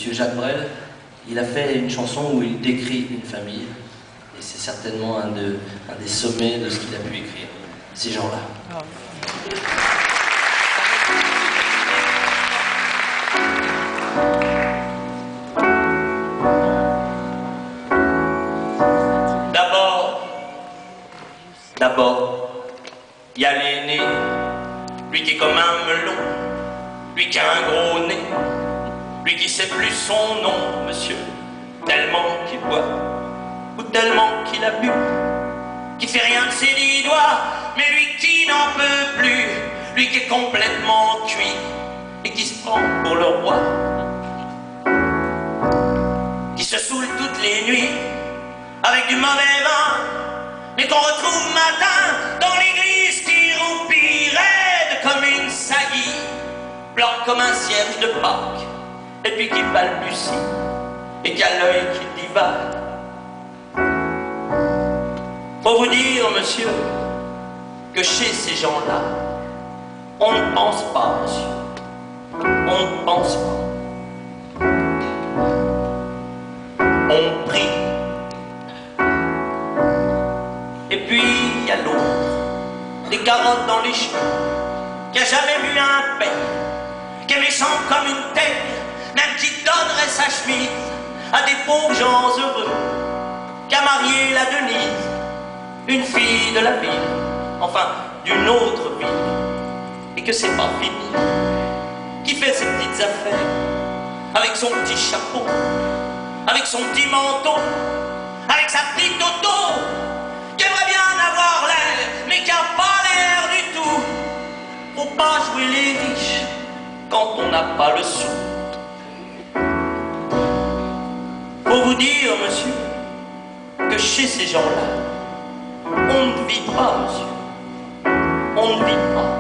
Monsieur Jacques Brel, il a fait une chanson où il décrit une famille, et c'est certainement un des sommets de ce qu'il a pu écrire, ces gens-là. D'abord, il y a l'aîné, lui qui est comme un melon, lui qui a un gros nez, lui qui sait plus son nom, monsieur, tellement qu'il boit, ou tellement qu'il a bu, qui fait rien de ses 10 doigts, mais lui qui n'en peut plus, lui qui est complètement cuit, et qui se prend pour le roi, qui se saoule toutes les nuits, avec du mauvais vin, mais qu'on retrouve matin dans l'église qui roupille, raide comme une saillie, blanc comme un cierge de Pâques, et puis qui balbutie, et qui a l'œil qui divague. Faut vous dire, monsieur, que chez ces gens-là, on ne pense pas, monsieur. On ne pense pas. On prie. Et puis, il y a l'autre, des carottes dans les cheveux, qui a jamais vu un paix, qui est méchant comme une teigne, même qui donnerait sa chemise à des pauvres gens heureux, qui a marié la Denise, une fille de la ville, enfin, d'une autre ville, et que c'est pas fini, qui fait ses petites affaires, avec son petit chapeau, avec son petit manteau, avec sa petite auto, qui aimerait bien avoir l'air, mais qui a pas l'air du tout. Faut pas jouer les riches quand on n'a pas le sou. Faut vous dire, monsieur, que chez ces gens-là, on ne vit pas, monsieur. On ne vit pas.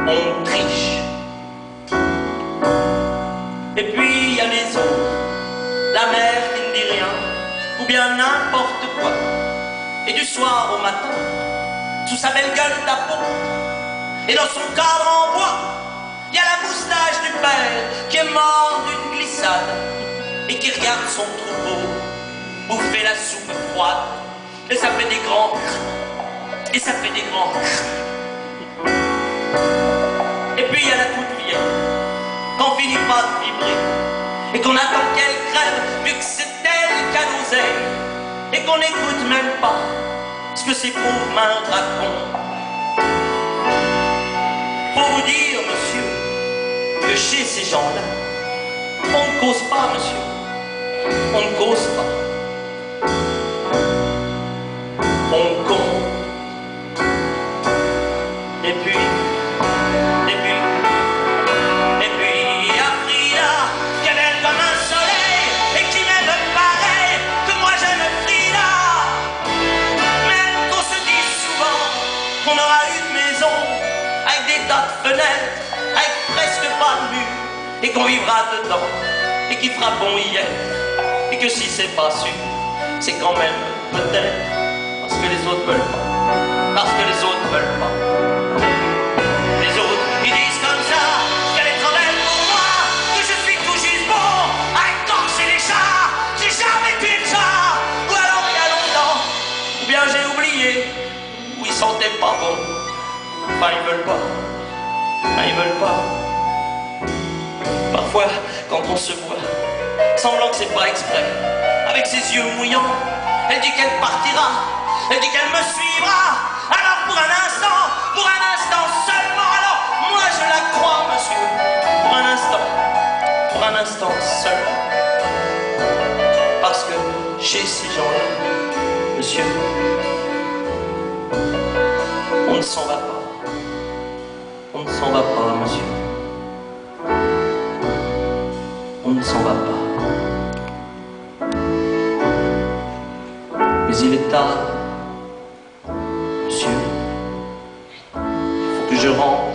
On triche. Et puis il y a les autres, la mère qui ne dit rien, ou bien n'importe quoi, et du soir au matin, sous sa belle gueule d'apôtre, et dans son cadre en bois, il y a la moustache du père qui est mort d'une glissade, et qui regarde son troupeau bouffer la soupe froide, et ça fait des grands cris, et ça fait des grands cris. Et puis il y a la toute vieille, qu'on finit pas de vibrer, et qu'on attend qu'elle crève, vu que c'est elle qui a l'oseille, et qu'on n'écoute même pas ce que ces pauvres mains racontent. Faut vous dire, monsieur, que chez ces gens-là, on ne cause pas, monsieur. On ne cause pas. On compte. Et puis, fenêtre, avec presque pas de mur, et qu'on vivra dedans, et qui fera bon hier, et que si c'est pas sûr, c'est quand même peut-être, parce que les autres veulent pas, parce que les autres veulent pas. Les autres, ils disent comme ça, qu'elle est trop belle pour moi, que je suis tout juste bon, à écorcher les chats, j'ai jamais tué de chat, ou alors il y a longtemps, ou bien j'ai oublié, ou ils sentaient pas bon, enfin ils veulent pas. Ils veulent pas. Parfois, quand on se voit, semblant que c'est pas exprès, avec ses yeux mouillants, elle dit qu'elle partira, elle dit qu'elle me suivra. Alors pour un instant seulement, alors moi je la crois, monsieur, pour un instant seulement. Parce que chez ces gens-là, monsieur, on ne s'en va pas. On ne s'en va pas, monsieur. On ne s'en va pas. Mais il est tard, monsieur. Il faut que je rentre.